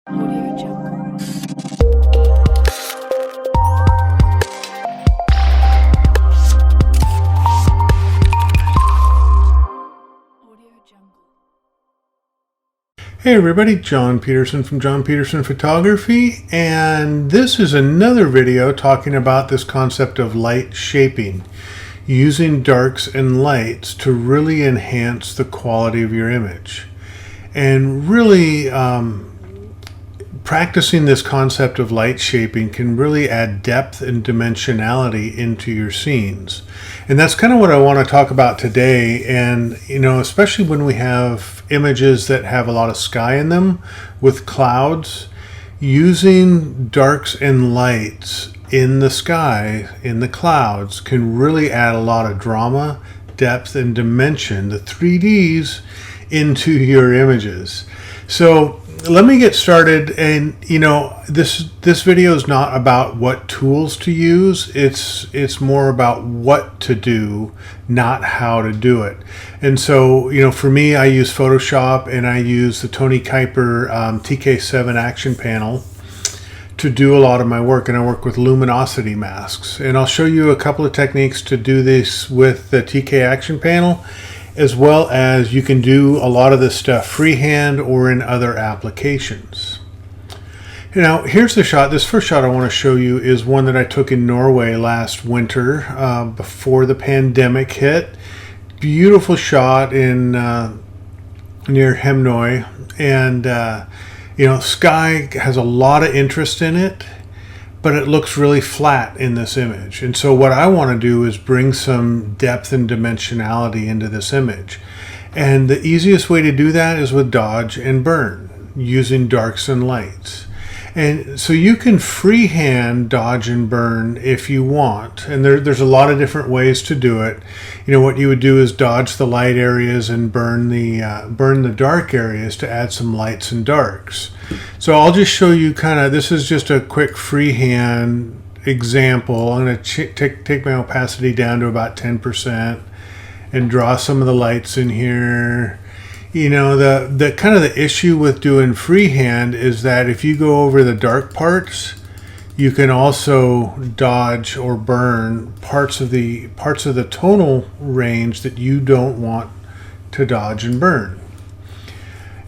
Audio Jungle. Audio Jungle. Hey everybody, John Peterson from John Peterson Photography, and this is another video talking about this concept of light shaping, using darks and lights to really enhance the quality of your image. And really practicing this concept of light shaping can really add depth and dimensionality into your scenes. And that's kind of what I want to talk about today. And, you know, especially when we have images that have a lot of sky in them with clouds, using darks and lights in the sky, in the clouds, can really add a lot of drama, depth, and dimension, the 3Ds, into your images. So let me get started. And you know, this video is not about what tools to use. It's more about what to do, not how to do it. And so, you know, for me, I use Photoshop and I use the Tony Kyupers TK7 action panel to do a lot of my work, and I work with luminosity masks. And I'll show you a couple of techniques to do this with the TK action panel, as well as you can do a lot of this stuff freehand or in other applications. Now, here's the shot. This first shot I want to show you is one that I took in Norway last winter before the pandemic hit. Beautiful shot in near Hemnøy, and you know, sky has a lot of interest in it, but it looks really flat in this image. And so what I want to do is bring some depth and dimensionality into this image. And the easiest way to do that is with dodge and burn, using darks and lights. And so you can freehand dodge and burn if you want. And there's a lot of different ways to do it. You know, what you would do is dodge the light areas and burn the dark areas to add some lights and darks. So I'll just show you this is just a quick freehand example. I'm going to take my opacity down to about 10% and draw some of the lights in here. You know, the kind of the issue with doing freehand is that if you go over the dark parts, you can also dodge or burn parts of the tonal range that you don't want to dodge and burn.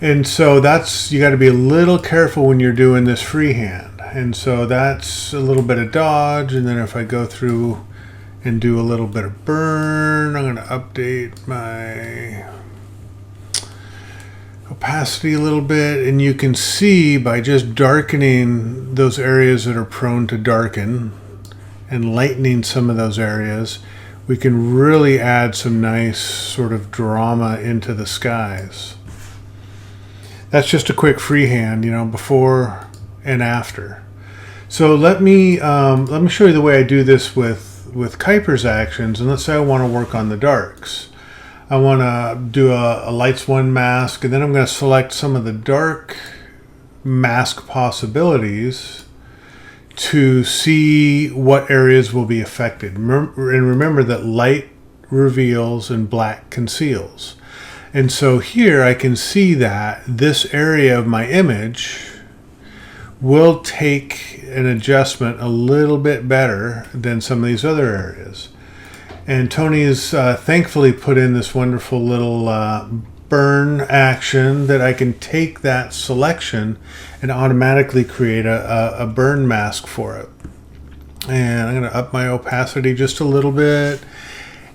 And so you got to be a little careful when you're doing this freehand. And so that's a little bit of dodge, and then if I go through and do a little bit of burn, I'm going to update my opacity a little bit, and you can see by just darkening those areas that are prone to darken and lightening some of those areas, we can really add some nice sort of drama into the skies. That's just a quick freehand, you know, before and after. So let me show you the way I do this with Kyupers actions. And let's say I want to work on the darks. I want to do a lights 1 mask, and then I'm going to select some of the dark mask possibilities to see what areas will be affected. And remember that light reveals and black conceals. And so here I can see that this area of my image will take an adjustment a little bit better than some of these other areas. And Tony has thankfully put in this wonderful little burn action that I can take that selection and automatically create a burn mask for it. And I'm going to up my opacity just a little bit.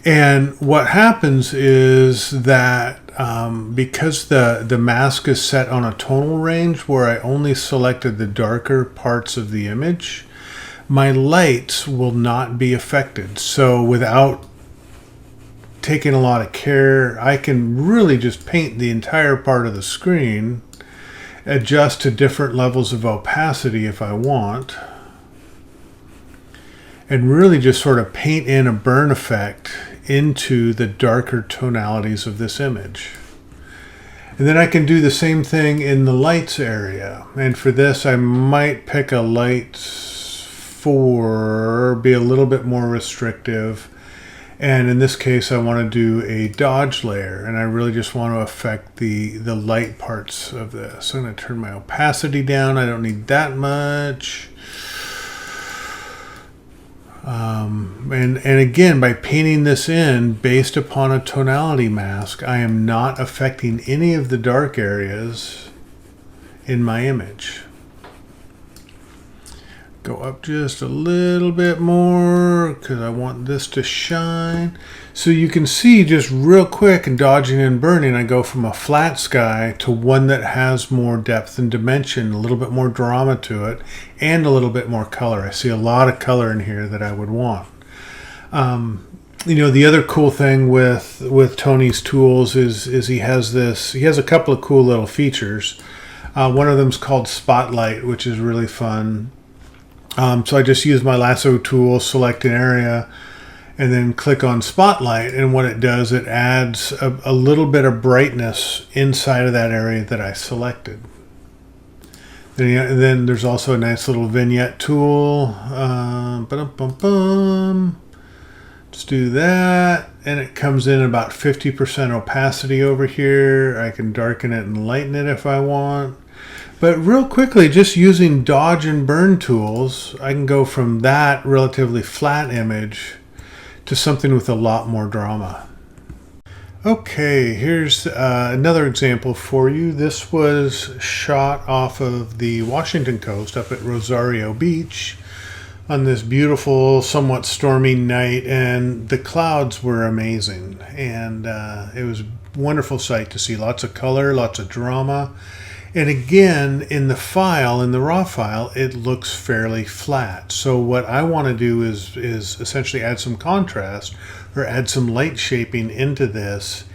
And what happens is that because the mask is set on a tonal range where I only selected the darker parts of the image, my lights will not be affected. So without taking a lot of care, I can really just paint the entire part of the screen, adjust to different levels of opacity if I want, and really just sort of paint in a burn effect into the darker tonalities of this image. And then I can do the same thing in the lights area. And for this, I might pick a lights 4, be a little bit more restrictive, And in this case, I want to do a dodge layer, and I really just want to affect the light parts of this. So I'm going to turn my opacity down. I don't need that much. And again, by painting this in based upon a tonality mask, I am not affecting any of the dark areas in my image. Go up just a little bit more because I want this to shine. So you can see just real quick in dodging and burning, I go from a flat sky to one that has more depth and dimension, a little bit more drama to it, and a little bit more color. I see a lot of color in here that I would want. You know, the other cool thing with Tony's tools is he has a couple of cool little features. One of them is called Spotlight, which is really fun. So I just use my lasso tool, select an area, and then click on Spotlight. And what it does, it adds a little bit of brightness inside of that area that I selected. Then there's also a nice little vignette tool. Let's do that. And it comes in about 50% opacity over here. I can darken it and lighten it if I want. But real quickly, just using dodge and burn tools, I can go from that relatively flat image to something with a lot more drama. Okay, here's another example for you. This was shot off of the Washington coast up at Rosario Beach on this beautiful, somewhat stormy night, and the clouds were amazing. And it was a wonderful sight to see. Lots of color, lots of drama. And again, in the raw file, it looks fairly flat. So what I want to do is essentially add some contrast or add some light shaping into this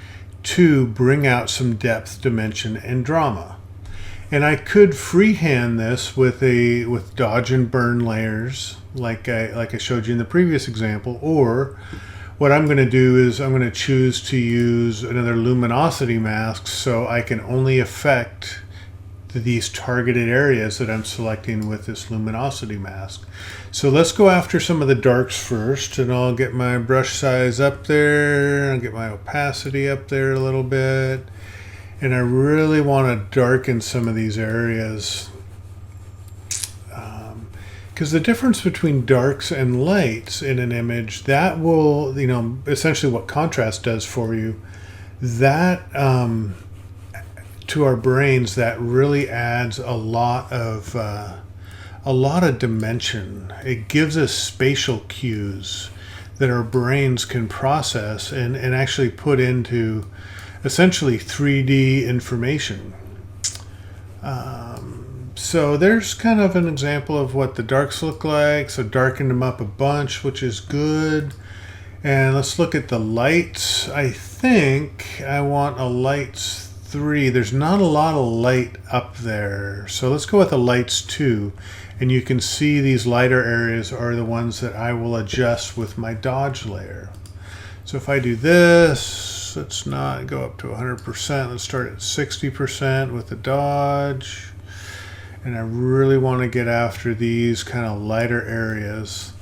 to bring out some depth, dimension, and drama. And I could freehand this with dodge and burn layers, like I showed you in the previous example, or what I'm going to do is I'm going to choose to use another luminosity mask so I can only affect these targeted areas that I'm selecting with this luminosity mask. So let's go after some of the darks first, and I'll get my brush size up there, I'll get my opacity up there a little bit, and I really want to darken some of these areas because the difference between darks and lights in an image, that will, you know, essentially what contrast does for you, that to our brains, that really adds a lot of dimension. It gives us spatial cues that our brains can process and actually put into essentially 3D information. So there's kind of an example of what the darks look like. So darken them up a bunch, which is good. And let's look at the lights. I think I want a lights 3. There's not a lot of light up there. So let's go with a lights 2. And you can see these lighter areas are the ones that I will adjust with my dodge layer. So if I do this, let's not go up to 100%. Let's start at 60% with the dodge. And I really want to get after these kind of lighter areas.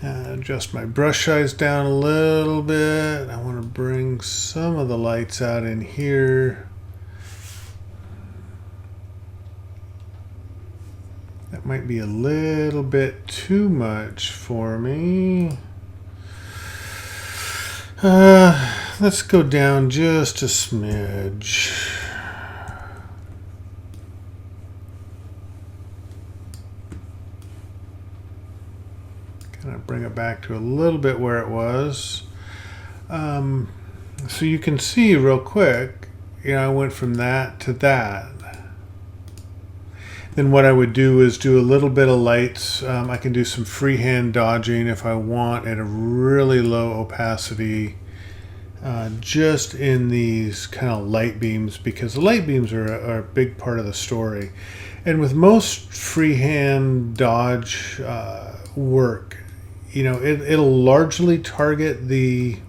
Adjust my brush size down a little bit. I want to bring some of the lights out in here. That might be a little bit too much for me. Let's go down just a smidge. Kind of bring it back to a little bit where it was. So you can see real quick, you know, I went from that to that. Then what I would do is do a little bit of lights. I can do some freehand dodging if I want at a really low opacity, just in these kind of light beams, because the light beams are a big part of the story. And with most freehand dodge work, you know, it'll largely target the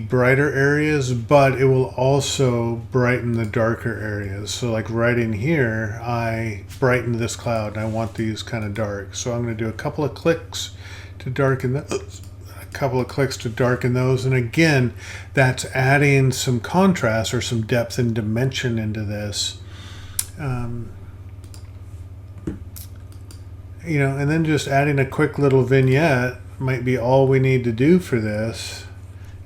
brighter areas, but it will also brighten the darker areas. So like right in here, I brightened this cloud and I want these kind of dark. So I'm going to do a couple of clicks to darken that. couple of clicks to darken those. And again, that's adding some contrast or some depth and dimension into this. You know, and then just adding a quick little vignette might be all we need to do for this.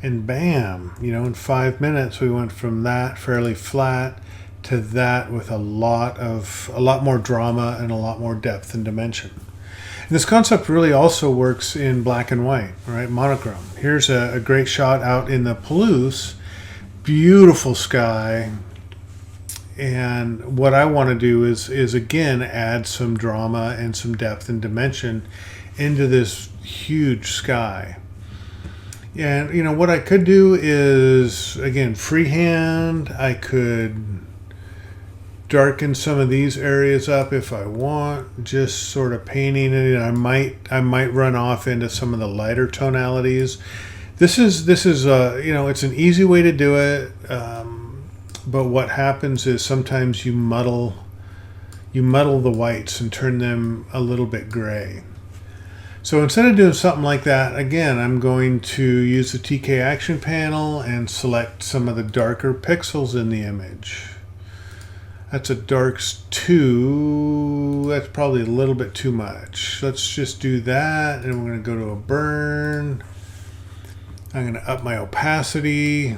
And bam, you know, in 5 minutes we went from that fairly flat to that with a lot more drama and a lot more depth and dimension. And this concept really also works in black and white, right? Monochrome. Here's a great shot out in the Palouse. Beautiful sky. And what I want to do is again add some drama and some depth and dimension into this huge sky. And you know what I could do is, again, freehand. I could darken some of these areas up if I want, just sort of painting it. I might run off into some of the lighter tonalities. This is you know, it's an easy way to do it. But what happens is sometimes you muddle the whites and turn them a little bit gray. So instead of doing something like that, again, I'm going to use the TK Action panel and select some of the darker pixels in the image. That's a darks 2. That's probably a little bit too much. Let's just do that, and we're going to go to a burn. I'm going to up my opacity.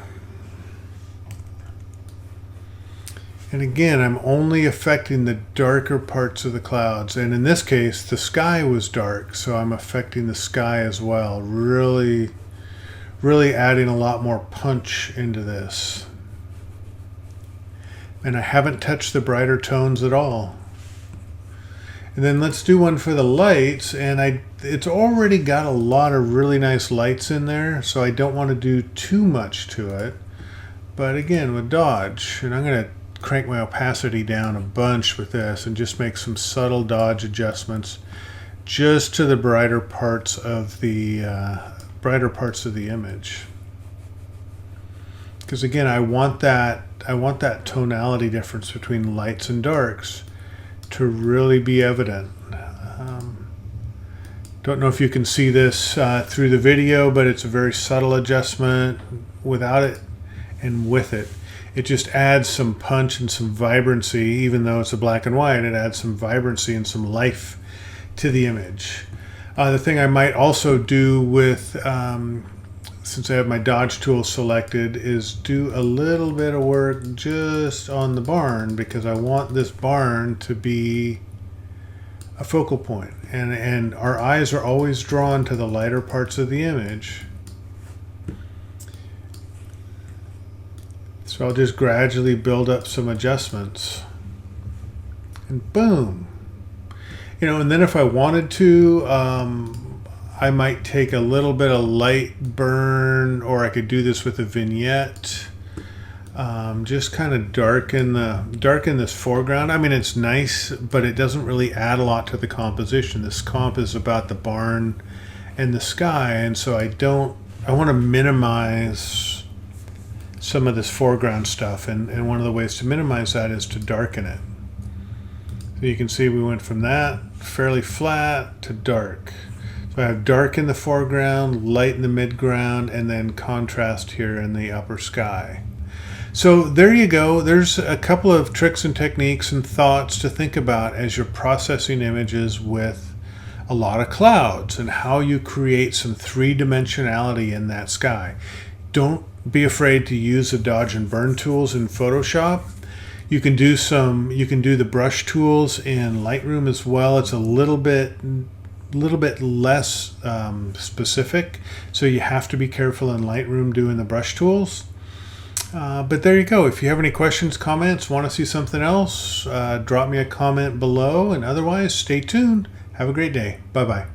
And again, I'm only affecting the darker parts of the clouds. And in this case, the sky was dark, so I'm affecting the sky as well. Really, really adding a lot more punch into this. And I haven't touched the brighter tones at all. And then let's do one for the lights. And it's already got a lot of really nice lights in there, so I don't want to do too much to it. But again, with dodge, and I'm going to crank my opacity down a bunch with this and just make some subtle dodge adjustments just to the brighter parts of the image. Because again, I want that tonality difference between lights and darks to really be evident. Don't know if you can see this through the video, but it's a very subtle adjustment. Without it and with it, it just adds some punch and some vibrancy. Even though it's a black and white, it adds some vibrancy and some life to the image. The thing I might also do with, since I have my dodge tool selected, is do a little bit of work just on the barn, because I want this barn to be a focal point. And our eyes are always drawn to the lighter parts of the image. So I'll just gradually build up some adjustments. And boom. You know, and then if I wanted to, I might take a little bit of light burn, or I could do this with a vignette. Just kind of darken this foreground. I mean, it's nice, but it doesn't really add a lot to the composition. This comp is about the barn and the sky, and so I want to minimize some of this foreground stuff, and one of the ways to minimize that is to darken it. So you can see we went from that fairly flat to dark. So I have dark in the foreground, light in the midground, and then contrast here in the upper sky. So there you go. There's a couple of tricks and techniques and thoughts to think about as you're processing images with a lot of clouds, and how you create some three-dimensionality in that sky. Don't be afraid to use the dodge and burn tools in Photoshop. You can do the brush tools in Lightroom as well. It's a little bit less specific, so you have to be careful in Lightroom doing the brush tools. But there you go. If you have any questions, comments, want to see something else, drop me a comment below, and otherwise, stay tuned. Have a great day. Bye-bye.